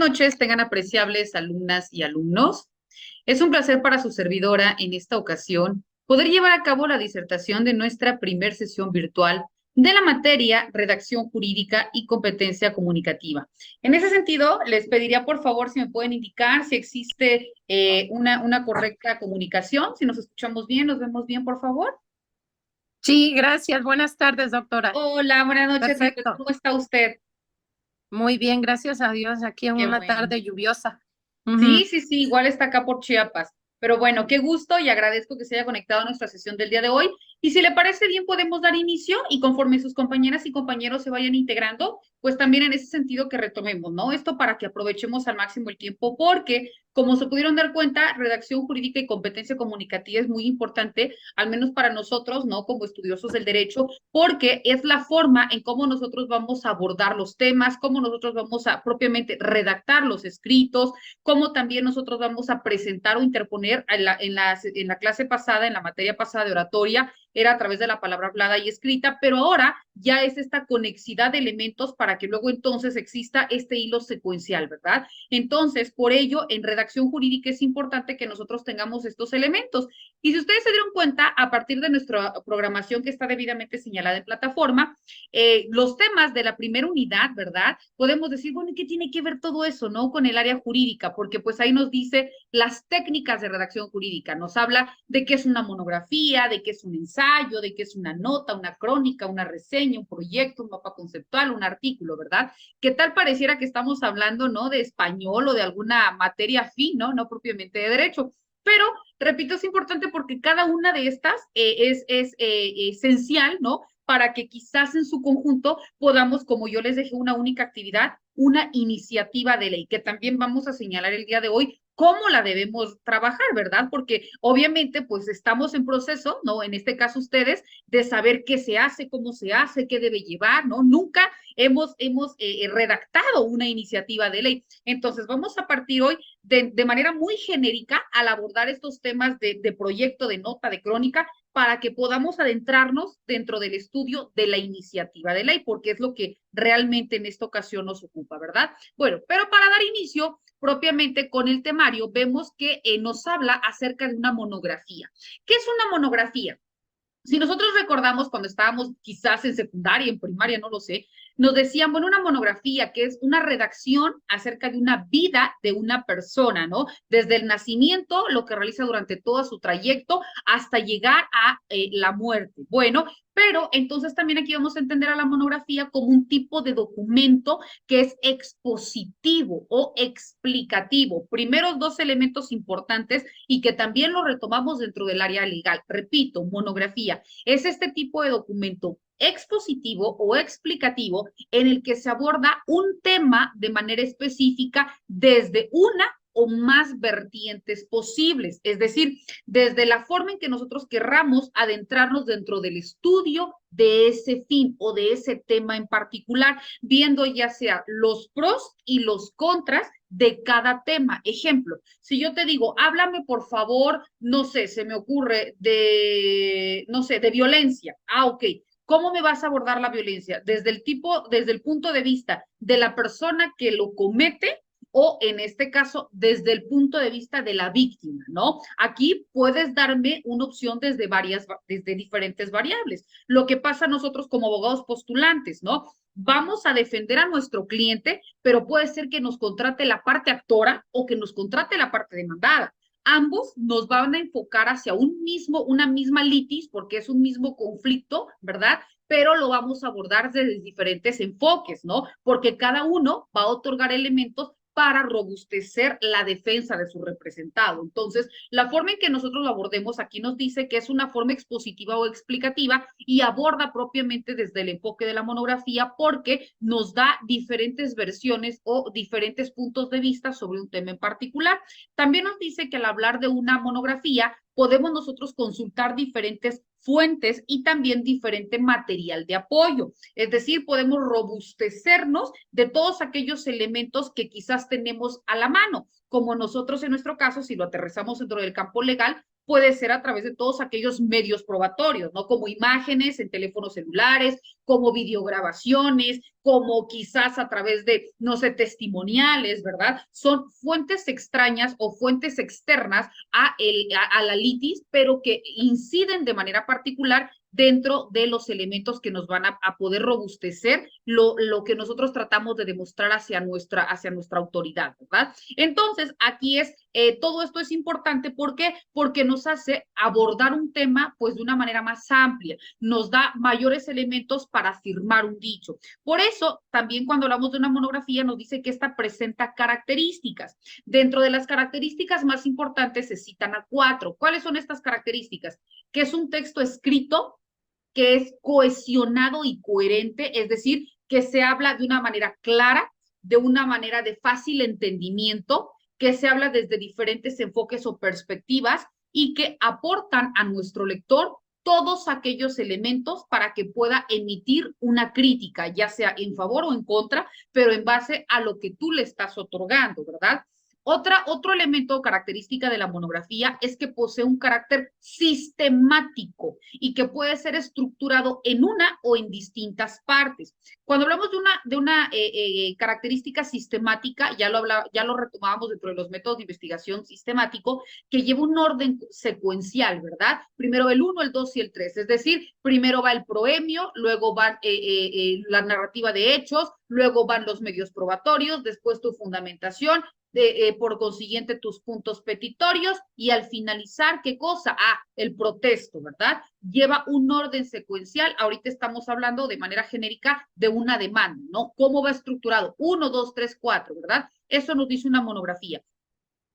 noches, tengan apreciables alumnas y alumnos. Es un placer para su servidora en esta ocasión poder llevar a cabo la disertación de nuestra primer sesión virtual de la materia Redacción Jurídica y Competencia Comunicativa. En ese sentido, les pediría por favor si me pueden indicar si existe una correcta comunicación, si nos escuchamos bien, nos vemos bien, por favor. Sí, gracias. Buenas tardes, doctora. Hola, buenas noches, Perfecto. ¿cómo está usted? Muy bien, gracias a Dios. Aquí en Qué una bueno. tarde lluviosa. Sí, Ujú. sí, sí, igual está acá por Chiapas. Pero bueno, qué gusto y agradezco que se haya conectado a nuestra sesión del día de hoy. Y si le parece bien, podemos dar inicio y conforme sus compañeras y compañeros se vayan integrando, pues también en ese sentido que retomemos, ¿no? Esto para que aprovechemos al máximo el tiempo, porque como se pudieron dar cuenta, redacción jurídica y competencia comunicativa es muy importante, al menos para nosotros, ¿no? Como estudiosos del derecho, porque es la forma en cómo nosotros vamos a abordar los temas, cómo nosotros vamos a propiamente redactar los escritos, cómo también nosotros vamos a presentar o interponer en la clase pasada, en la materia pasada de oratoria, era a través de la palabra hablada y escrita, pero ahora ya es esta conexidad de elementos para que luego entonces exista este hilo secuencial, ¿verdad? Entonces, por ello, en redacción jurídica es importante que nosotros tengamos estos elementos. Y si ustedes se dieron cuenta, a partir de nuestra programación que está debidamente señalada en plataforma, los temas de la primera unidad, ¿verdad? Podemos decir, bueno, ¿y qué tiene que ver todo eso, no? Con el área jurídica, porque pues ahí nos dice las técnicas de redacción jurídica, nos habla de qué es una monografía, de qué es un ensayo, de qué es una nota, una crónica, una reseña, un proyecto, un mapa conceptual, un artículo, ¿verdad? ¿Qué tal pareciera que estamos hablando, no? De español o de alguna materia afín, ¿no? No propiamente de derecho. Pero, repito, es importante porque cada una de estas es esencial, ¿no? Para que quizás en su conjunto podamos, como yo les dejé una única actividad, una iniciativa de ley, que también vamos a señalar el día de hoy cómo la debemos trabajar, ¿verdad? Porque obviamente pues estamos en proceso, ¿no? En este caso ustedes, de saber qué se hace, cómo se hace, qué debe llevar, ¿no? Nunca hemos redactado una iniciativa de ley. Entonces vamos a partir hoy de manera muy genérica al abordar estos temas de proyecto, de nota, de crónica, para que podamos adentrarnos dentro del estudio de la iniciativa de ley, porque es lo que realmente en esta ocasión nos ocupa, ¿verdad? Bueno, pero para dar inicio propiamente con el temario, vemos que nos habla acerca de una monografía. ¿Qué es una monografía? Si nosotros recordamos cuando estábamos quizás en secundaria, en primaria, no lo sé, nos decían, bueno, una monografía, que es una redacción acerca de una vida de una persona, ¿no? Desde el nacimiento, lo que realiza durante todo su trayecto, hasta llegar a la muerte. Bueno, pero entonces también aquí vamos a entender a la monografía como un tipo de documento que es expositivo o explicativo. Primeros dos elementos importantes y que también lo retomamos dentro del área legal. Repito, monografía es este tipo de documento expositivo o explicativo en el que se aborda un tema de manera específica desde una o más vertientes posibles, es decir, desde la forma en que nosotros querramos adentrarnos dentro del estudio de ese fin o de ese tema en particular, viendo ya sea los pros y los contras de cada tema. Ejemplo, si yo te digo, háblame por favor, no sé, se me ocurre de, no sé, de violencia. Ah, ok. ¿Cómo me vas a abordar la violencia? Desde el tipo, desde el punto de vista de la persona que lo comete o en este caso desde el punto de vista de la víctima, ¿no? Aquí puedes darme una opción desde diferentes variables. Lo que pasa a nosotros como abogados postulantes, ¿no? Vamos a defender a nuestro cliente, pero puede ser que nos contrate la parte actora o que nos contrate la parte demandada. Ambos nos van a enfocar hacia una misma litis, porque es un mismo conflicto, ¿verdad? Pero lo vamos a abordar desde diferentes enfoques, ¿no? Porque cada uno va a otorgar elementos para robustecer la defensa de su representado. Entonces, la forma en que nosotros lo abordemos aquí nos dice que es una forma expositiva o explicativa y aborda propiamente desde el enfoque de la monografía porque nos da diferentes versiones o diferentes puntos de vista sobre un tema en particular. También nos dice que al hablar de una monografía podemos nosotros consultar diferentes fuentes y también diferente material de apoyo. Es decir, podemos robustecernos de todos aquellos elementos que quizás tenemos a la mano, como nosotros en nuestro caso, si lo aterrizamos dentro del campo legal, puede ser a través de todos aquellos medios probatorios, ¿no? Como imágenes en teléfonos celulares, como videograbaciones, como quizás a través de, no sé, testimoniales, ¿verdad? Son fuentes extrañas o fuentes externas a la litis, pero que inciden de manera particular dentro de los elementos que nos van a poder robustecer lo que nosotros tratamos de demostrar hacia nuestra autoridad, ¿verdad? Entonces, aquí todo esto es importante, ¿por qué? Porque nos hace abordar un tema, pues, de una manera más amplia, nos da mayores elementos para afirmar un dicho. Por eso, también cuando hablamos de una monografía, nos dice que esta presenta características. Dentro de las características más importantes se citan a 4. ¿Cuáles son estas características? Que es un texto escrito, que es cohesionado y coherente, es decir, que se habla de una manera clara, de una manera de fácil entendimiento, que se habla desde diferentes enfoques o perspectivas y que aportan a nuestro lector todos aquellos elementos para que pueda emitir una crítica, ya sea en favor o en contra, pero en base a lo que tú le estás otorgando, ¿verdad? Otro elemento o característica de la monografía es que posee un carácter sistemático y que puede ser estructurado en una o en distintas partes. Cuando hablamos de una característica sistemática, ya lo retomábamos dentro de los métodos de investigación sistemático, que lleva un orden secuencial, ¿verdad? Primero el 1, el 2 y el 3, es decir, primero va el proemio, luego va la narrativa de hechos, luego van los medios probatorios, después tu fundamentación, por consiguiente tus puntos petitorios y al finalizar, ¿qué cosa? El protesto, ¿verdad? Lleva un orden secuencial. Ahorita estamos hablando de manera genérica de una demanda, ¿no? ¿Cómo va estructurado? 1, 2, 3, 4, ¿verdad? Eso nos dice una monografía.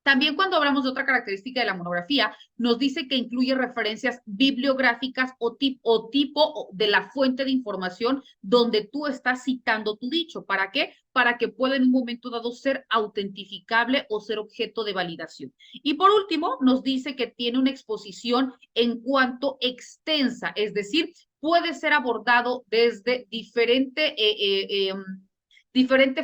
También cuando hablamos de otra característica de la monografía, nos dice que incluye referencias bibliográficas o tipo de la fuente de información donde tú estás citando tu dicho. ¿Para qué? Para que pueda en un momento dado ser autentificable o ser objeto de validación. Y por último, nos dice que tiene una exposición en cuanto extensa, es decir, puede ser abordado desde diferente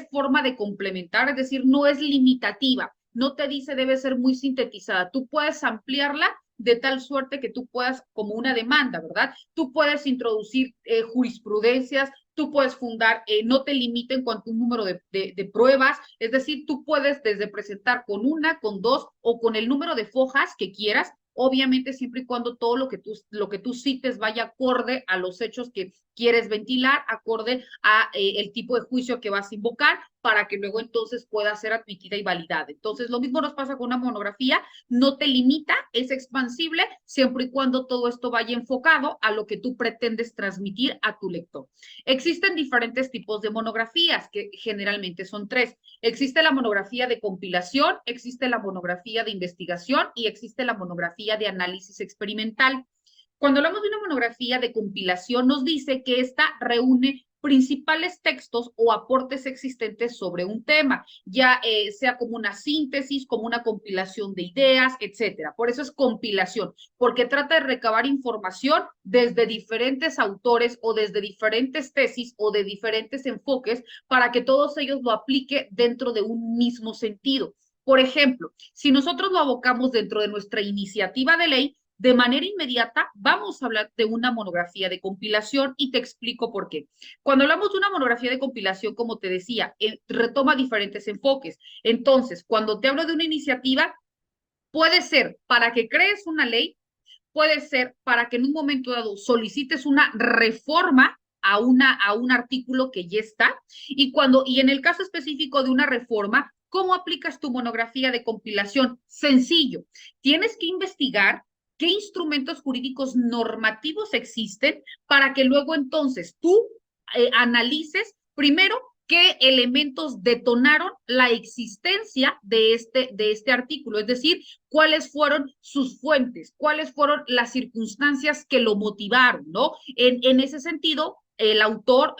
forma de complementar, es decir, no es limitativa, no te dice debe ser muy sintetizada, tú puedes ampliarla de tal suerte que tú puedas, como una demanda, ¿verdad? Tú puedes introducir jurisprudencias, tú puedes fundar, no te limita en cuanto a un número de pruebas, es decir, tú puedes desde presentar con una, con dos o con el número de fojas que quieras, obviamente siempre y cuando todo lo que tú cites vaya acorde a los hechos que quieres ventilar, acorde a el tipo de juicio que vas a invocar, para que luego entonces pueda ser admitida y validada. Entonces, lo mismo nos pasa con una monografía, no te limita, es expansible, siempre y cuando todo esto vaya enfocado a lo que tú pretendes transmitir a tu lector. Existen diferentes tipos de monografías, que generalmente son 3. Existe la monografía de compilación, existe la monografía de investigación y existe la monografía de análisis experimental. Cuando hablamos de una monografía de compilación, nos dice que esta reúne principales textos o aportes existentes sobre un tema, ya sea como una síntesis, como una compilación de ideas, etcétera. Por eso es compilación, porque trata de recabar información desde diferentes autores o desde diferentes tesis o de diferentes enfoques para que todos ellos lo apliquen dentro de un mismo sentido. Por ejemplo, si nosotros lo abocamos dentro de nuestra iniciativa de ley, de manera inmediata vamos a hablar de una monografía de compilación y te explico por qué. Cuando hablamos de una monografía de compilación, como te decía, retoma diferentes enfoques. Entonces, cuando te hablo de una iniciativa, puede ser para que crees una ley, puede ser para que en un momento dado solicites una reforma a un artículo que ya está, y en el caso específico de una reforma, ¿cómo aplicas tu monografía de compilación? Sencillo, tienes que investigar qué instrumentos jurídicos normativos existen para que luego entonces tú analices primero qué elementos detonaron la existencia de este artículo, es decir, cuáles fueron sus fuentes, cuáles fueron las circunstancias que lo motivaron, ¿no? En ese sentido, el autor,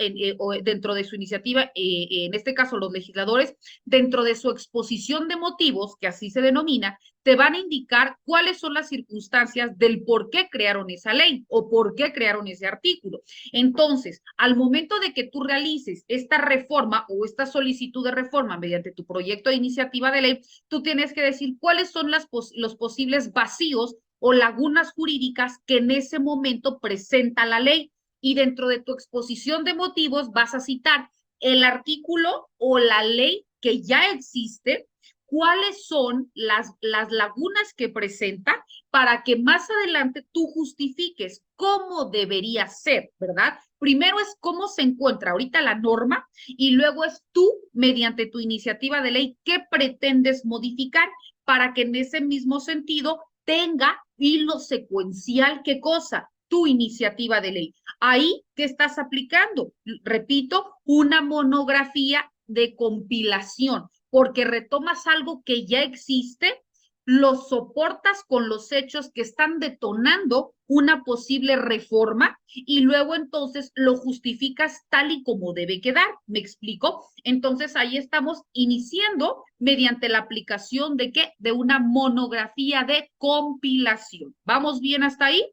dentro de su iniciativa, en este caso los legisladores, dentro de su exposición de motivos, que así se denomina, te van a indicar cuáles son las circunstancias del por qué crearon esa ley o por qué crearon ese artículo. Entonces, al momento de que tú realices esta reforma o esta solicitud de reforma mediante tu proyecto de iniciativa de ley, tú tienes que decir cuáles son los posibles vacíos o lagunas jurídicas que en ese momento presenta la ley. Y dentro de tu exposición de motivos vas a citar el artículo o la ley que ya existe, cuáles son las lagunas que presenta para que más adelante tú justifiques cómo debería ser, ¿verdad? Primero es cómo se encuentra ahorita la norma y luego es tú, mediante tu iniciativa de ley, qué pretendes modificar para que en ese mismo sentido tenga hilo secuencial, ¿qué cosa? Tu iniciativa de ley. Ahí, ¿qué estás aplicando? Repito, una monografía de compilación, porque retomas algo que ya existe, lo soportas con los hechos que están detonando una posible reforma y luego entonces lo justificas tal y como debe quedar. ¿Me explico? Entonces ahí estamos iniciando mediante la aplicación de ¿qué? De una monografía de compilación. ¿Vamos bien hasta ahí?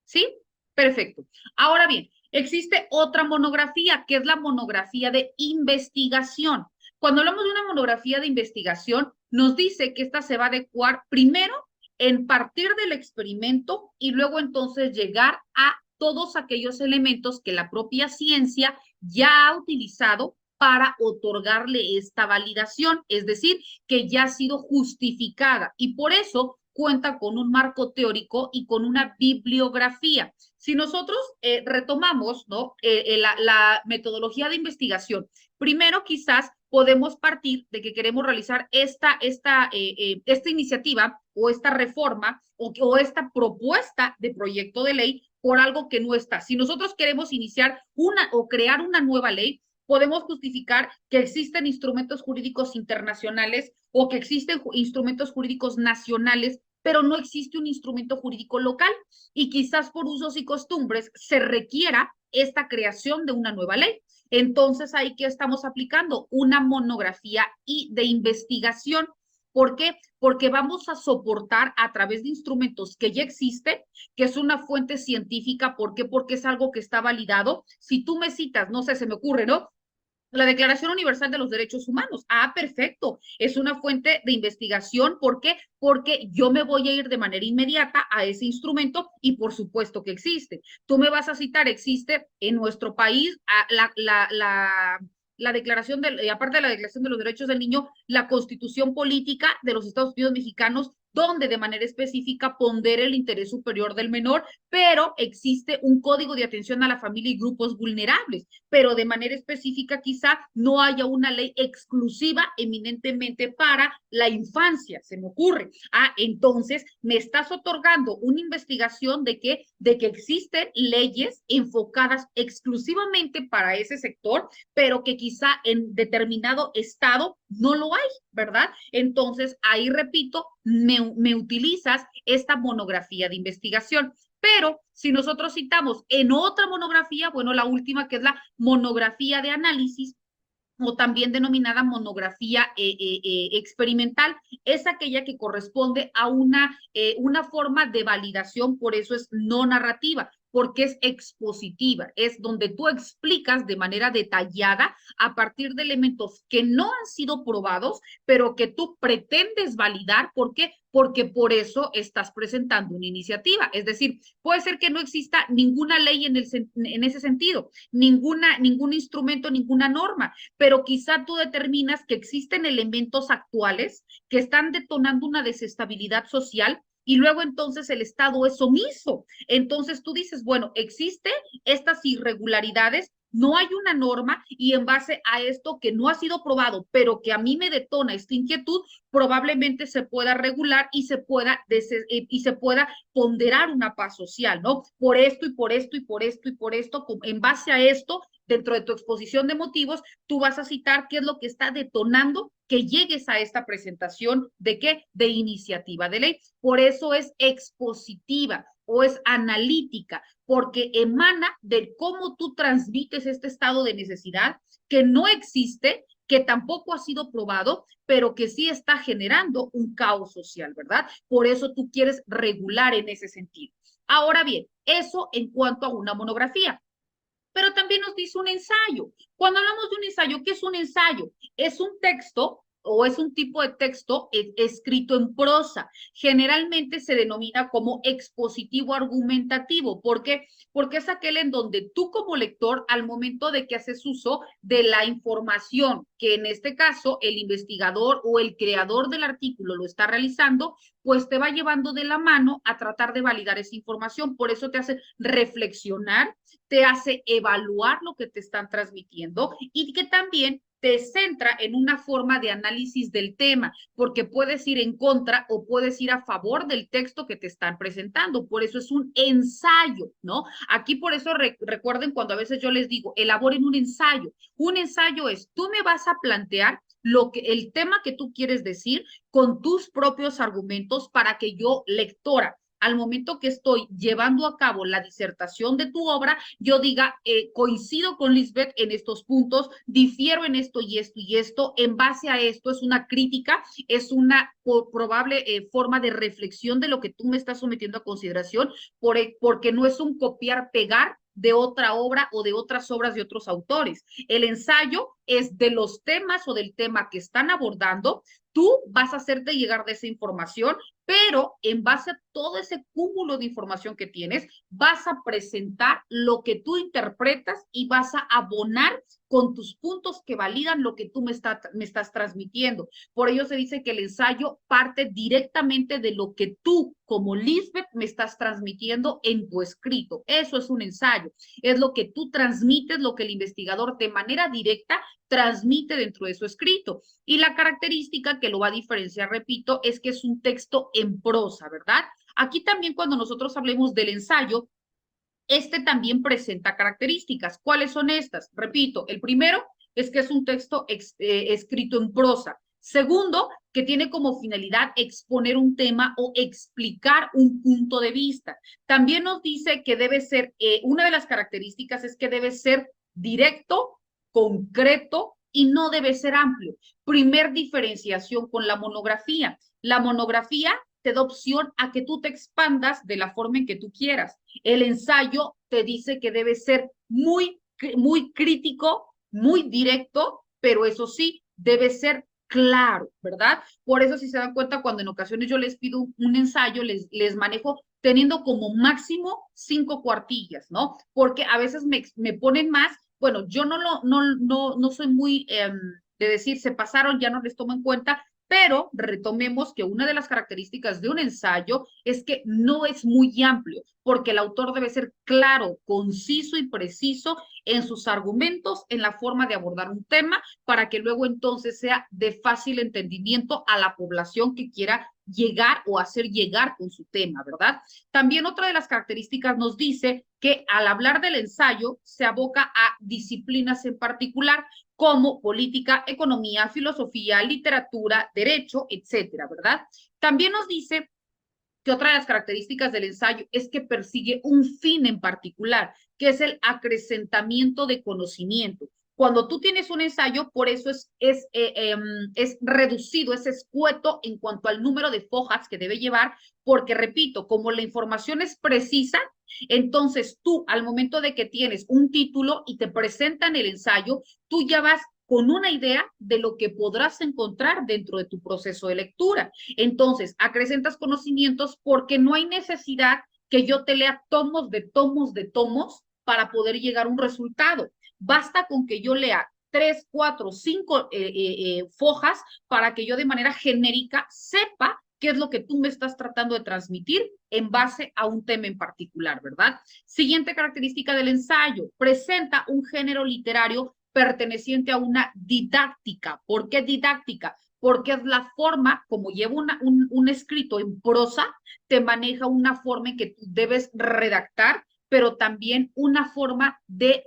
¿Sí? Perfecto. Ahora bien, existe otra monografía, que es la monografía de investigación. Cuando hablamos de una monografía de investigación, nos dice que esta se va a adecuar primero en partir del experimento y luego entonces llegar a todos aquellos elementos que la propia ciencia ya ha utilizado para otorgarle esta validación, es decir, que ya ha sido justificada. Y por eso cuenta con un marco teórico y con una bibliografía. Si nosotros retomamos, ¿no? La metodología de investigación, primero quizás podemos partir de que queremos realizar esta iniciativa o esta reforma o esta propuesta de proyecto de ley por algo que no está. Si nosotros queremos iniciar una o crear una nueva ley, podemos justificar que existen instrumentos jurídicos internacionales o que existen instrumentos jurídicos nacionales, pero no existe un instrumento jurídico local y quizás por usos y costumbres se requiera esta creación de una nueva ley. Entonces, ahí que estamos aplicando una monografía y de investigación. ¿Por qué? Porque vamos a soportar a través de instrumentos que ya existen, que es una fuente científica. ¿Por qué? Porque es algo que está validado. Si tú me citas, no sé, se me ocurre, ¿no? La Declaración Universal de los Derechos Humanos. Ah, perfecto. Es una fuente de investigación. ¿Por qué? Porque yo me voy a ir de manera inmediata a ese instrumento y por supuesto que existe. Tú me vas a citar, existe en nuestro país la declaración, aparte de la Declaración de los Derechos del Niño, la Constitución Política de los Estados Unidos Mexicanos, donde de manera específica pondera el interés superior del menor, pero existe un código de atención a la familia y grupos vulnerables, pero de manera específica quizá no haya una ley exclusiva eminentemente para la infancia, se me ocurre. Ah, entonces me estás otorgando una investigación de que existen leyes enfocadas exclusivamente para ese sector, pero que quizá en determinado estado no lo hay, ¿verdad? Entonces, ahí repito, me utilizas esta monografía de investigación. Pero si nosotros citamos en otra monografía, bueno, la última que es la monografía de análisis, o también denominada monografía experimental, es aquella que corresponde a una forma de validación, por eso es no narrativa, porque es expositiva, es donde tú explicas de manera detallada a partir de elementos que no han sido probados, pero que tú pretendes validar. ¿Por qué? Porque por eso estás presentando una iniciativa. Es decir, puede ser que no exista ninguna ley en ese sentido, ningún instrumento, ninguna norma, pero quizá tú determinas que existen elementos actuales que están detonando una desestabilidad social y luego entonces el Estado es omiso. Entonces tú dices, bueno, existen estas irregularidades, no hay una norma y en base a esto que no ha sido probado, pero que a mí me detona esta inquietud, probablemente se pueda regular y se pueda ponderar una paz social, ¿no? Por esto y por esto y por esto y por esto, en base a esto, dentro de tu exposición de motivos, tú vas a citar qué es lo que está detonando que llegues a esta presentación de qué, de iniciativa de ley. Por eso es expositiva o es analítica, porque emana de cómo tú transmites este estado de necesidad que no existe, que tampoco ha sido probado, pero que sí está generando un caos social, ¿verdad? Por eso tú quieres regular en ese sentido. Ahora bien, eso en cuanto a una monografía, pero también nos dice un ensayo. Cuando hablamos de un ensayo, ¿qué es un ensayo? Es un texto o es un tipo de texto escrito en prosa. Generalmente se denomina como expositivo argumentativo. ¿Por qué? Porque es aquel en donde tú como lector, al momento de que haces uso de la información que en este caso el investigador o el creador del artículo lo está realizando, pues te va llevando de la mano a tratar de validar esa información. Por eso te hace reflexionar, te hace evaluar lo que te están transmitiendo y que también te centra en una forma de análisis del tema, porque puedes ir en contra o puedes ir a favor del texto que te están presentando. Por eso es un ensayo, ¿no? Aquí por eso recuerden cuando a veces yo les digo, elaboren un ensayo. Un ensayo es, tú me vas a plantear el tema que tú quieres decir con tus propios argumentos para que yo, lectora, al momento que estoy llevando a cabo la disertación de tu obra, yo diga, coincido con Lisbeth en estos puntos, difiero en esto y esto, en base a esto es una crítica, es una probable forma de reflexión de lo que tú me estás sometiendo a consideración, porque no es un copiar-pegar de otra obra o de otras obras de otros autores. El ensayo es de los temas o del tema que están abordando, tú vas a hacerte llegar de esa información, pero en base a todo ese cúmulo de información que tienes, vas a presentar lo que tú interpretas y vas a abonar con tus puntos que validan lo que tú me estás transmitiendo. Por ello se dice que el ensayo parte directamente de lo que tú, como Lisbeth, me estás transmitiendo en tu escrito. Eso es un ensayo. Es lo que tú transmites, lo que el investigador de manera directa transmite dentro de su escrito. Y la característica que lo va a diferenciar, repito, es que es un texto en prosa, ¿verdad? Aquí también cuando nosotros hablemos del ensayo, este también presenta características. ¿Cuáles son estas? Repito, el primero es que es un texto escrito en prosa. Segundo, que tiene como finalidad exponer un tema o explicar un punto de vista. También nos dice que debe ser, una de las características es que debe ser directo, concreto y no debe ser amplio. Primer diferenciación con la monografía. La monografía te da opción a que tú te expandas de la forma en que tú quieras. El ensayo te dice que debe ser muy, muy crítico, muy directo, pero eso sí, debe ser claro, ¿verdad? Por eso, si se dan cuenta, cuando en ocasiones yo les pido un ensayo, les manejo teniendo como máximo 5 cuartillas, ¿no? Porque a veces me ponen más, bueno, yo no soy muy de decir, se pasaron, ya no les tomo en cuenta, pero retomemos que una de las características de un ensayo es que no es muy amplio, porque el autor debe ser claro, conciso y preciso en sus argumentos, en la forma de abordar un tema, para que luego entonces sea de fácil entendimiento a la población que quiera llegar o hacer llegar con su tema, ¿verdad? También otra de las características nos dice que al hablar del ensayo se aboca a disciplinas en particular, como política, economía, filosofía, literatura, derecho, etcétera, ¿verdad? También nos dice que otra de las características del ensayo es que persigue un fin en particular, que es el acrecentamiento de conocimiento. Cuando tú tienes un ensayo, por eso es reducido, es escueto en cuanto al número de fojas que debe llevar, porque repito, como la información es precisa, entonces tú al momento de que tienes un título y te presentan el ensayo, tú ya vas con una idea de lo que podrás encontrar dentro de tu proceso de lectura. Entonces, acrecentas conocimientos porque no hay necesidad que yo te lea tomos de tomos de tomos para poder llegar a un resultado. Basta con que yo lea 3, 4, 5 fojas para que yo de manera genérica sepa qué es lo que tú me estás tratando de transmitir en base a un tema en particular, ¿verdad? Siguiente característica del ensayo, presenta un género literario perteneciente a una didáctica. ¿Por qué didáctica? Porque es la forma, como lleva un escrito en prosa, te maneja una forma en que tú debes redactar, pero también una forma de,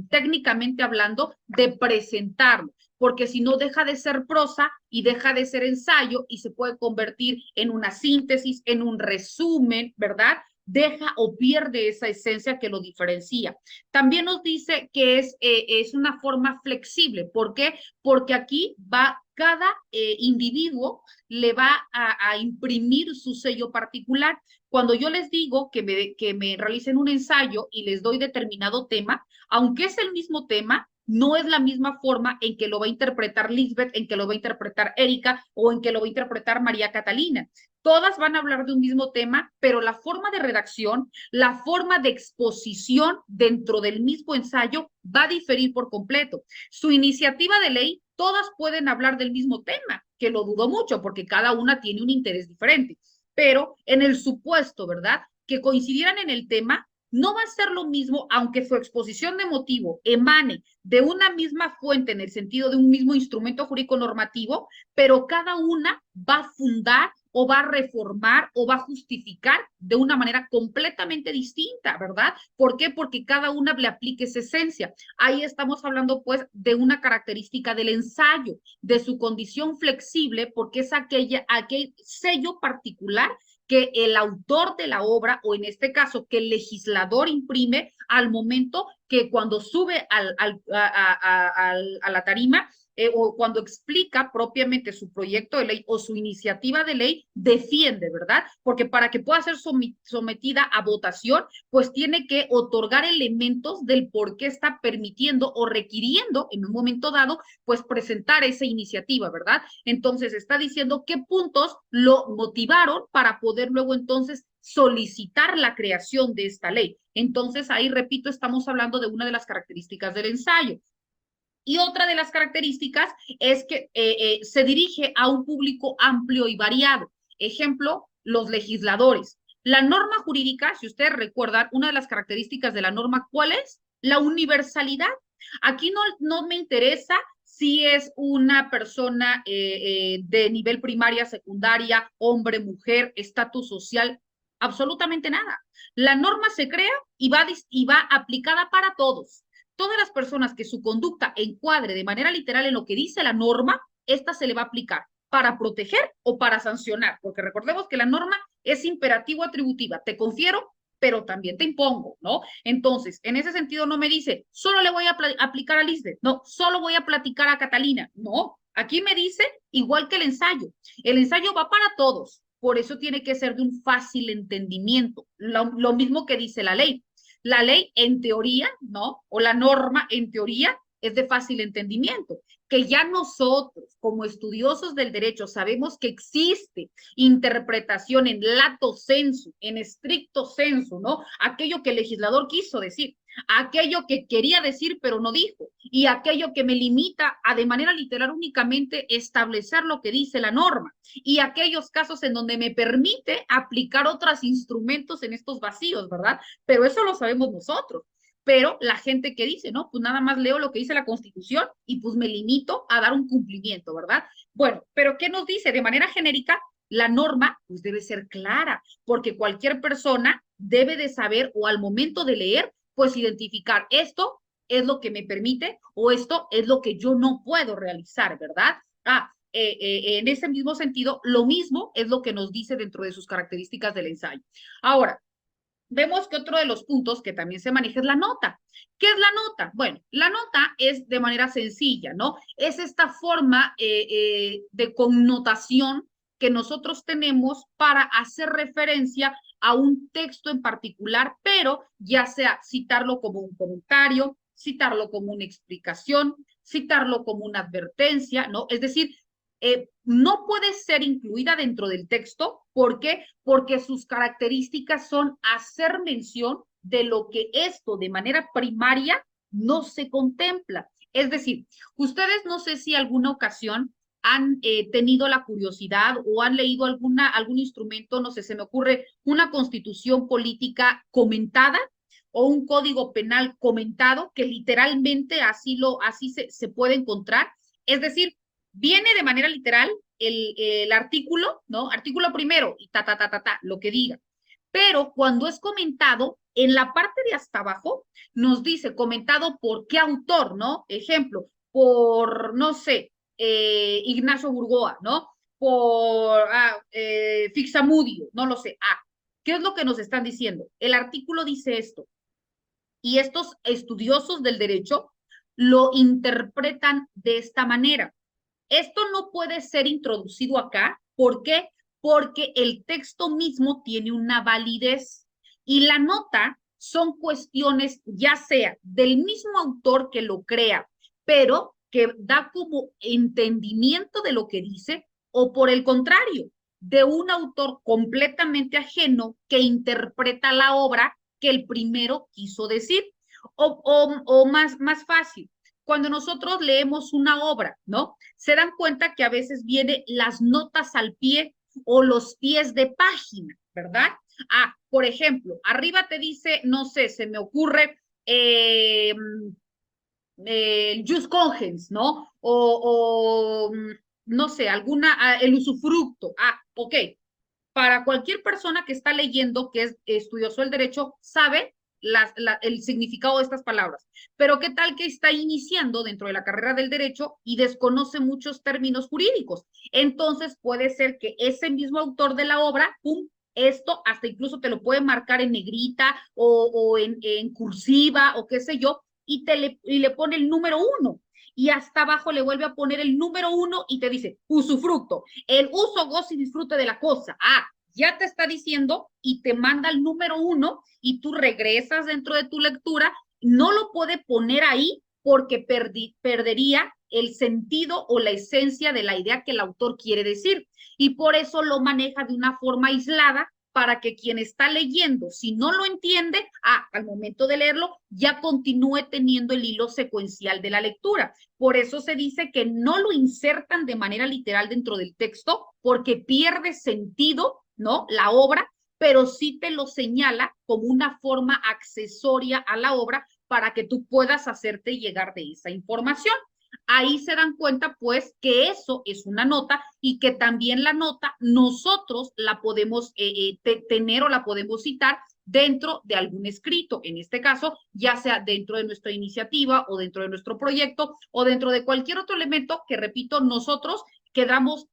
técnicamente hablando, de presentarlo, porque si no deja de ser prosa y deja de ser ensayo y se puede convertir en una síntesis, en un resumen, ¿verdad? Deja o pierde esa esencia que lo diferencia. También nos dice que es una forma flexible. ¿Por qué? Porque aquí va cada individuo le va a imprimir su sello particular. Cuando yo les digo que me realicen un ensayo y les doy determinado tema, aunque es el mismo tema, no es la misma forma en que lo va a interpretar Lisbeth, en que lo va a interpretar Erika o en que lo va a interpretar María Catalina. Todas van a hablar de un mismo tema, pero la forma de redacción, la forma de exposición dentro del mismo ensayo va a diferir por completo. Su iniciativa de ley, todas pueden hablar del mismo tema, que lo dudo mucho porque cada una tiene un interés diferente, pero en el supuesto, ¿verdad?, que coincidieran en el tema, no va a ser lo mismo, aunque su exposición de motivo emane de una misma fuente en el sentido de un mismo instrumento jurídico normativo, pero cada una va a fundar o va a reformar o va a justificar de una manera completamente distinta, ¿verdad? ¿Por qué? Porque cada una le aplique esa esencia. Ahí estamos hablando pues de una característica del ensayo, de su condición flexible, porque es aquel sello particular que el autor de la obra, o en este caso, que el legislador imprime al momento que cuando sube a la tarima, o cuando explica propiamente su proyecto de ley o su iniciativa de ley, defiende, ¿verdad? Porque para que pueda ser sometida a votación, pues tiene que otorgar elementos del por qué está permitiendo o requiriendo en un momento dado, pues presentar esa iniciativa, ¿verdad? Entonces está diciendo qué puntos lo motivaron para poder luego entonces solicitar la creación de esta ley. Entonces ahí, repito, estamos hablando de una de las características del ensayo. Y otra de las características es que se dirige a un público amplio y variado. Ejemplo, los legisladores. La norma jurídica, si ustedes recuerdan, una de las características de la norma, ¿cuál es? La universalidad. Aquí no me interesa si es una persona de nivel primaria, secundaria, hombre, mujer, estatus social, absolutamente nada. La norma se crea y va aplicada para todos. Todas las personas que su conducta encuadre de manera literal en lo que dice la norma, esta se le va a aplicar para proteger o para sancionar, porque recordemos que la norma es imperativo atributiva, te confiero, pero también te impongo, ¿no? Entonces, en ese sentido no me dice, solo le voy a aplicar a Lisbeth, no, solo voy a platicar a Catalina, no, aquí me dice igual que el ensayo va para todos, por eso tiene que ser de un fácil entendimiento, lo mismo que dice la ley. La ley en teoría, ¿no? O la norma en teoría es de fácil entendimiento, que ya nosotros como estudiosos del derecho sabemos que existe interpretación en lato sensu, en estricto sensu, ¿no? Aquello que el legislador quiso decir, aquello que quería decir pero no dijo, y aquello que me limita a de manera literal únicamente establecer lo que dice la norma, y aquellos casos en donde me permite aplicar otros instrumentos en estos vacíos, ¿verdad? Pero eso lo sabemos nosotros. Pero la gente que dice, ¿no? Pues nada más leo lo que dice la Constitución y pues me limito a dar un cumplimiento, ¿verdad? Bueno, pero ¿qué nos dice? De manera genérica, la norma pues debe ser clara, porque cualquier persona debe de saber o al momento de leer, pues identificar esto es lo que me permite o esto es lo que yo no puedo realizar, ¿verdad? En ese mismo sentido, lo mismo es lo que nos dice dentro de sus características del ensayo. Ahora, vemos que otro de los puntos que también se maneja es la nota. ¿Qué es la nota? Bueno, la nota es de manera sencilla, ¿no? Es esta forma de connotación que nosotros tenemos para hacer referencia a un texto en particular, pero ya sea citarlo como un comentario, citarlo como una explicación, citarlo como una advertencia, ¿no? Es decir, no puede ser incluida dentro del texto. ¿Por qué? Porque sus características son hacer mención de lo que esto de manera primaria no se contempla. Es decir, ustedes no sé si alguna ocasión han tenido la curiosidad o han leído algún instrumento, no sé, se me ocurre una constitución política comentada o un código penal comentado, que literalmente así se puede encontrar. Es decir, viene de manera literal el artículo, ¿no? Artículo primero y lo que diga. Pero cuando es comentado, en la parte de hasta abajo nos dice comentado por qué autor, ¿no? Ejemplo, por, no sé, Ignacio Burgoa, ¿no? Por Fixamudio, no lo sé. ¿Qué es lo que nos están diciendo? El artículo dice esto. Y estos estudiosos del derecho lo interpretan de esta manera. Esto no puede ser introducido acá. ¿Por qué? Porque el texto mismo tiene una validez y la nota son cuestiones ya sea del mismo autor que lo crea, pero que da como entendimiento de lo que dice, o por el contrario, de un autor completamente ajeno que interpreta la obra que el primero quiso decir. O más fácil, cuando nosotros leemos una obra, ¿no? Se dan cuenta que a veces vienen las notas al pie o los pies de página, ¿verdad? Ah, por ejemplo, arriba te dice, no sé, se me ocurre jus cogens, ¿no? No sé, el usufructo. Ah, ok. Para cualquier persona que está leyendo, que es estudioso del derecho, sabe el significado de estas palabras. Pero qué tal que está iniciando dentro de la carrera del derecho y desconoce muchos términos jurídicos. Entonces puede ser que ese mismo autor de la obra, pum, esto hasta incluso te lo puede marcar en negrita o en cursiva o qué sé yo, y le pone el número 1. Y hasta abajo le vuelve a poner el número 1 y te dice usufructo, el uso, goce y disfrute de la cosa. Ah, ya te está diciendo y te manda el número 1 y tú regresas dentro de tu lectura. No lo puede poner ahí porque perdería el sentido o la esencia de la idea que el autor quiere decir. Y por eso lo maneja de una forma aislada para que quien está leyendo, si no lo entiende, al momento de leerlo, ya continúe teniendo el hilo secuencial de la lectura. Por eso se dice que no lo insertan de manera literal dentro del texto, porque pierde sentido, ¿no? La obra, pero sí te lo señala como una forma accesoria a la obra para que tú puedas hacerte llegar de esa información. Ahí se dan cuenta, pues, que eso es una nota y que también la nota nosotros la podemos tener o la podemos citar dentro de algún escrito, en este caso, ya sea dentro de nuestra iniciativa o dentro de nuestro proyecto o dentro de cualquier otro elemento que, repito, nosotros querramos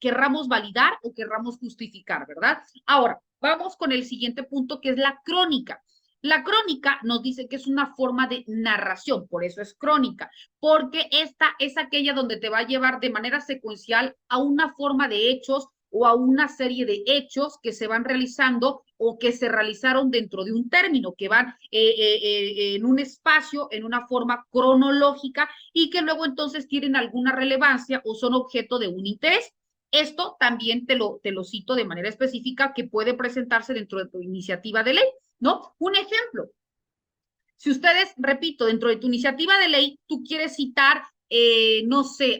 validar o querramos justificar, ¿verdad? Ahora, vamos con el siguiente punto, que es la crónica. La crónica nos dice que es una forma de narración, por eso es crónica, porque esta es aquella donde te va a llevar de manera secuencial a una forma de hechos o a una serie de hechos que se van realizando o que se realizaron dentro de un término, que van en un espacio, en una forma cronológica y que luego entonces tienen alguna relevancia o son objeto de un interés. Esto también te lo cito de manera específica que puede presentarse dentro de tu iniciativa de ley, ¿no? Un ejemplo, si ustedes, repito, dentro de tu iniciativa de ley, tú quieres citar, no sé,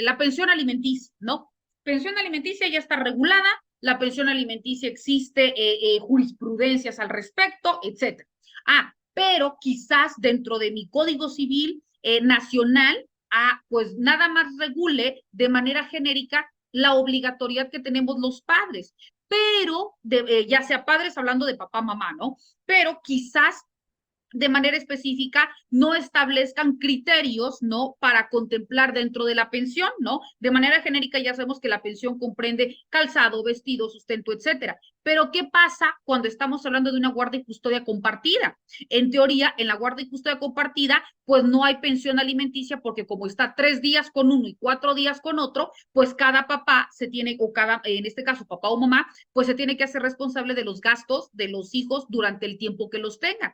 la pensión alimenticia, ¿no? Pensión alimenticia ya está regulada, la pensión alimenticia existe jurisprudencias al respecto, etcétera. Ah, pero quizás dentro de mi Código Civil nacional, pues nada más regule de manera genérica la obligatoriedad que tenemos los padres, pero ya sea padres hablando de papá, mamá, ¿no? Pero quizás de manera específica no establezcan criterios, ¿no? Para contemplar dentro de la pensión, ¿no? De manera genérica ya sabemos que la pensión comprende calzado, vestido, sustento, etcétera. Pero ¿qué pasa cuando estamos hablando de una guardia y custodia compartida? En teoría, en la guardia y custodia compartida, pues no hay pensión alimenticia porque como está 3 días con uno y 4 días con otro, pues cada papá se tiene, o cada, en este caso papá o mamá, pues se tiene que hacer responsable de los gastos de los hijos durante el tiempo que los tengan.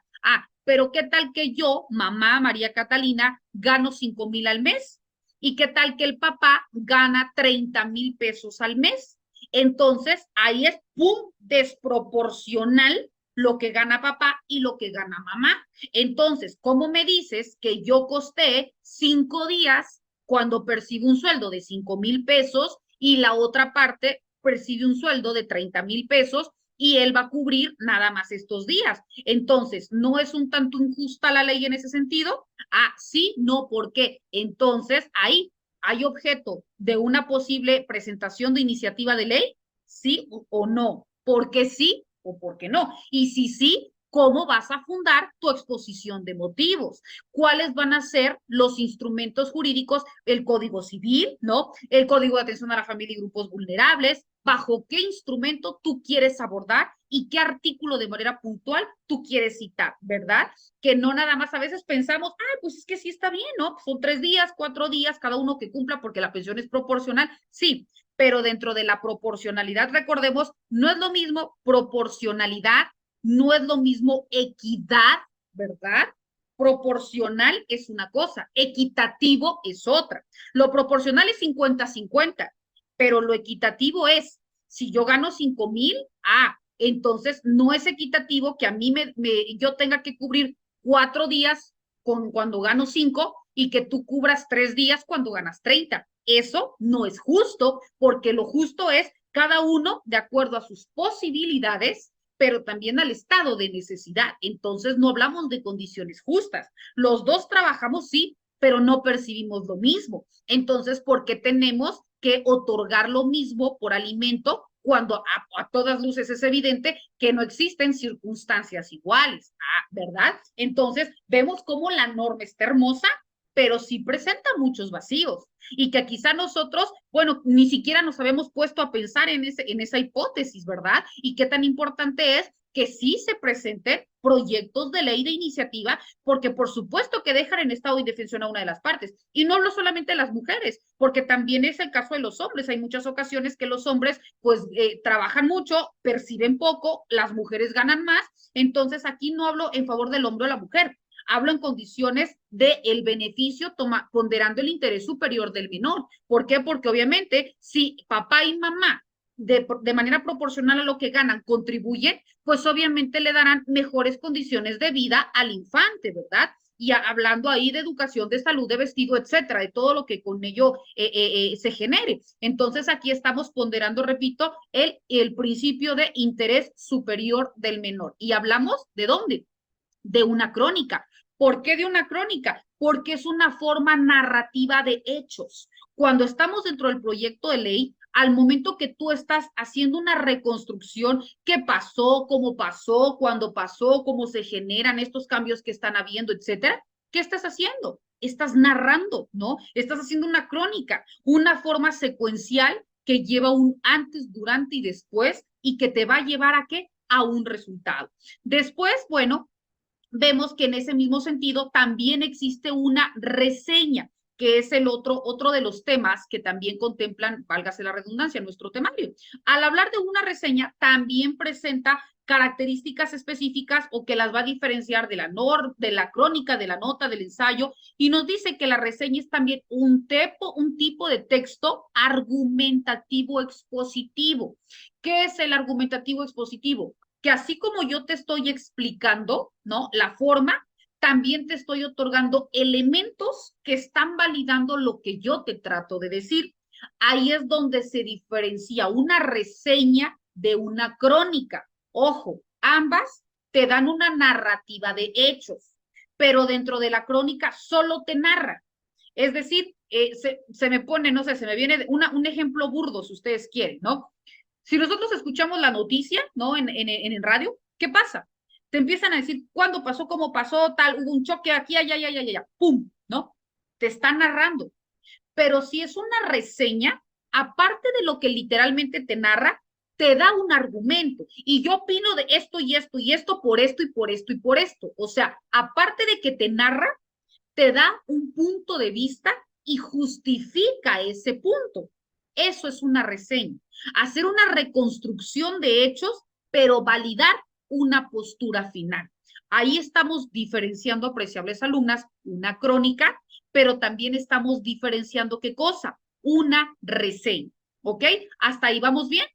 Pero ¿qué tal que yo, mamá María Catalina, gano 5,000 al mes? ¿Y qué tal que el papá gana 30,000 pesos al mes? Entonces, ahí es, ¡pum!, desproporcional lo que gana papá y lo que gana mamá. Entonces, ¿cómo me dices que yo costé 5 días cuando percibo un sueldo de 5,000 pesos y la otra parte percibe un sueldo de 30,000 pesos y él va a cubrir nada más estos días? Entonces, ¿no es un tanto injusta la ley en ese sentido? Sí, no, ¿por qué? Entonces, ahí hay objeto de una posible presentación de iniciativa de ley, sí o no, ¿por qué sí o por qué no? Y si sí, ¿cómo vas a fundar tu exposición de motivos? ¿Cuáles van a ser los instrumentos jurídicos? El Código Civil, ¿no? El Código de Atención a la Familia y Grupos Vulnerables. ¿Bajo qué instrumento tú quieres abordar y qué artículo de manera puntual tú quieres citar, ¿verdad? Que no nada más a veces pensamos, pues es que sí está bien, ¿no? Son 3 días, 4 días, cada uno que cumpla porque la pensión es proporcional, sí, pero dentro de la proporcionalidad, recordemos, no es lo mismo proporcionalidad, no es lo mismo equidad, ¿verdad? Proporcional es una cosa, equitativo es otra. Lo proporcional es 50-50, pero lo equitativo es, si yo gano 5,000, entonces no es equitativo que a mí yo tenga que cubrir 4 días cuando gano 5 y que tú cubras 3 días cuando ganas 30. Eso no es justo, porque lo justo es cada uno de acuerdo a sus posibilidades, pero también al estado de necesidad. Entonces no hablamos de condiciones justas. Los dos trabajamos, sí, pero no percibimos lo mismo. Entonces, ¿por qué tenemos que otorgar lo mismo por alimento cuando a todas luces es evidente que no existen circunstancias iguales? ¿Verdad? Entonces, vemos cómo la norma está hermosa, pero sí presenta muchos vacíos y que quizá nosotros, bueno, ni siquiera nos habíamos puesto a pensar en esa hipótesis, ¿verdad? Y qué tan importante es que sí se presenten proyectos de ley de iniciativa, porque por supuesto que dejan en estado de indefensión a una de las partes. Y no hablo solamente de las mujeres, porque también es el caso de los hombres. Hay muchas ocasiones que los hombres pues trabajan mucho, perciben poco, las mujeres ganan más. Entonces aquí no hablo en favor del hombre o la mujer, hablo en condiciones del beneficio, ponderando el interés superior del menor. ¿Por qué? Porque obviamente si papá y mamá de manera proporcional a lo que ganan contribuyen, pues obviamente le darán mejores condiciones de vida al infante, ¿verdad? Y hablando ahí de educación, de salud, de vestido, etcétera, de todo lo que con ello se genere. Entonces aquí estamos ponderando, repito, el principio de interés superior del menor. ¿Y hablamos de dónde? De una crónica. ¿Por qué de una crónica? Porque es una forma narrativa de hechos. Cuando estamos dentro del proyecto de ley, al momento que tú estás haciendo una reconstrucción, qué pasó, cuándo pasó, cómo se generan estos cambios que están habiendo, etcétera, ¿qué estás haciendo? Estás narrando, ¿no? Estás haciendo una crónica, una forma secuencial que lleva un antes, durante y después y que te va a llevar a qué? A un resultado. Después, bueno, vemos que en ese mismo sentido también existe una reseña, que es el otro de los temas que también contemplan, válgase la redundancia, nuestro temario. Al hablar de una reseña, también presenta características específicas o que las va a diferenciar de la crónica, de la nota, del ensayo, y nos dice que la reseña es también un tipo de texto argumentativo expositivo. ¿Qué es el argumentativo expositivo? Que así como yo te estoy explicando, ¿no? La forma, también te estoy otorgando elementos que están validando lo que yo te trato de decir. Ahí es donde se diferencia una reseña de una crónica. Ojo, ambas te dan una narrativa de hechos, pero dentro de la crónica solo te narra. Es decir, se me pone, no sé, se me viene un ejemplo burdo, si ustedes quieren, ¿no? Si nosotros escuchamos la noticia, ¿no? En radio, ¿qué pasa? Te empiezan a decir cuándo pasó, cómo pasó, tal, hubo un choque aquí, allá, allá, allá, allá, pum, ¿no? Te están narrando. Pero si es una reseña, aparte de lo que literalmente te narra, te da un argumento. Y yo opino de esto y esto y esto por esto y por esto y por esto. O sea, aparte de que te narra, te da un punto de vista y justifica ese punto. Eso es una reseña. Hacer una reconstrucción de hechos, pero validar una postura final. Ahí estamos diferenciando, apreciables alumnas, una crónica, pero también estamos diferenciando qué cosa, una reseña. ¿Ok? ¿Hasta ahí vamos bien?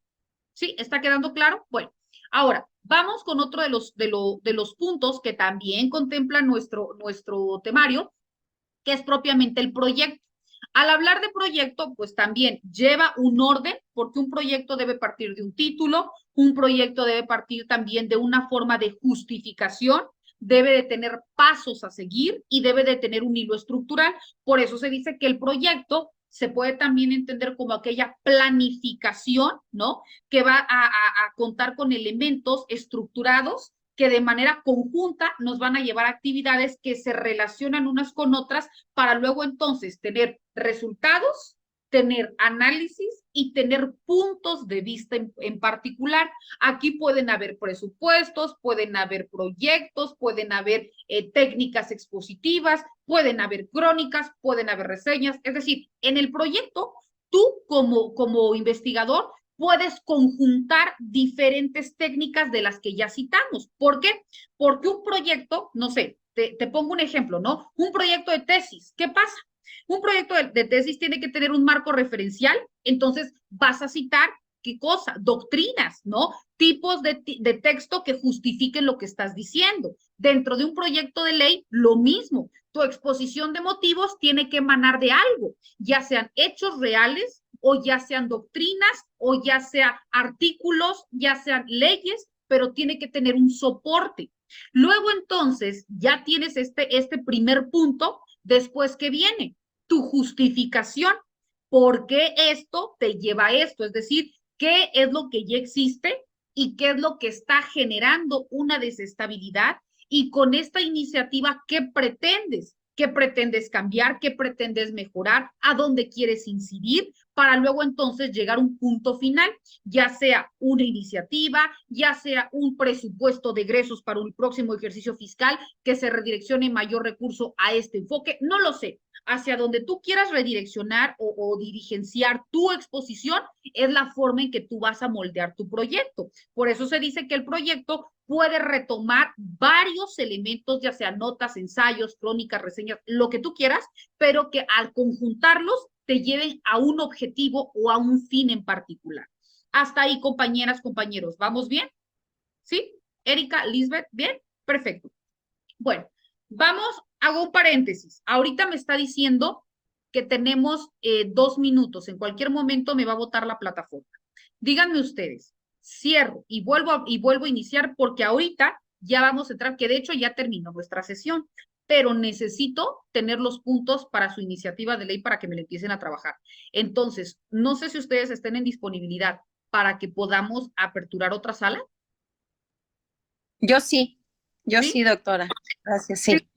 ¿Sí? ¿Está quedando claro? Bueno, ahora vamos con otro de los puntos que también contempla nuestro temario, que es propiamente el proyecto. Al hablar de proyecto, pues también lleva un orden, porque un proyecto debe partir de un título, un proyecto debe partir también de una forma de justificación, debe de tener pasos a seguir y debe de tener un hilo estructural. Por eso se dice que el proyecto se puede también entender como aquella planificación, ¿no? Que va a contar con elementos estructurados que de manera conjunta nos van a llevar a actividades que se relacionan unas con otras para luego entonces tener resultados, tener análisis y tener puntos de vista en particular. Aquí pueden haber presupuestos, pueden haber proyectos, pueden haber técnicas expositivas, pueden haber crónicas, pueden haber reseñas. Es decir, en el proyecto, tú como investigador puedes conjuntar diferentes técnicas de las que ya citamos. ¿Por qué? Porque un proyecto, no sé, te pongo un ejemplo, ¿no? Un proyecto de tesis, ¿qué pasa? Un proyecto de tesis tiene que tener un marco referencial, entonces vas a citar, ¿qué cosa? Doctrinas, ¿no? Tipos de texto que justifiquen lo que estás diciendo. Dentro de un proyecto de ley, lo mismo. Tu exposición de motivos tiene que emanar de algo, ya sean hechos reales o ya sean doctrinas o ya sea artículos, ya sean leyes, pero tiene que tener un soporte. Luego entonces ya tienes este primer punto, después que viene tu justificación. ¿Por qué esto te lleva a esto? Es decir, ¿qué es lo que ya existe y qué es lo que está generando una desestabilidad? Y con esta iniciativa, ¿qué pretendes? ¿Qué pretendes cambiar? ¿Qué pretendes mejorar? ¿A dónde quieres incidir? Para luego entonces llegar a un punto final, ya sea una iniciativa, ya sea un presupuesto de egresos para un próximo ejercicio fiscal que se redireccione mayor recurso a este enfoque, no lo sé. Hacia donde tú quieras redireccionar o dirigenciar tu exposición es la forma en que tú vas a moldear tu proyecto. Por eso se dice que el proyecto puede retomar varios elementos, ya sea notas, ensayos, crónicas, reseñas, lo que tú quieras, pero que al conjuntarlos te lleven a un objetivo o a un fin en particular. Hasta ahí, compañeras, compañeros, ¿vamos bien? ¿Sí? Erika, Lisbeth, ¿bien? Perfecto. Bueno, vamos, hago un paréntesis. Ahorita me está diciendo que tenemos 2 minutos. En cualquier momento me va a botar la plataforma. Díganme ustedes, cierro y vuelvo a iniciar porque ahorita ya vamos a entrar, que de hecho ya terminó nuestra sesión, pero necesito tener los puntos para su iniciativa de ley para que me le empiecen a trabajar. Entonces, no sé si ustedes estén en disponibilidad para que podamos aperturar otra sala. Yo sí, ¿Sí? doctora. Gracias, sí.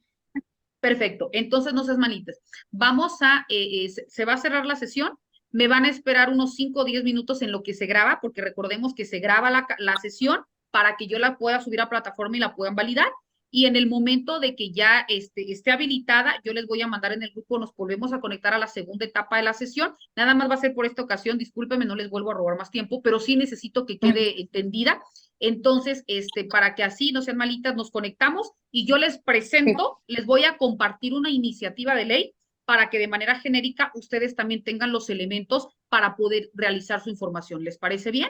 Perfecto. Entonces, no seas manitas. Vamos a, se va a cerrar la sesión. Me van a esperar unos 5 o 10 minutos en lo que se graba, porque recordemos que se graba la sesión para que yo la pueda subir a plataforma y la puedan validar. Y en el momento de que ya esté habilitada, yo les voy a mandar en el grupo, nos volvemos a conectar a la segunda etapa de la sesión. Nada más va a ser por esta ocasión, discúlpeme, no les vuelvo a robar más tiempo, pero sí necesito que quede entendida. Entonces, para que así no sean malitas, nos conectamos y yo les presento, les voy a compartir una iniciativa de ley para que de manera genérica ustedes también tengan los elementos para poder realizar su información. ¿Les parece bien?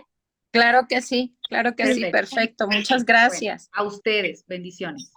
Claro que sí, Perfecto. perfecto. Muchas Bueno, gracias. a ustedes, bendiciones.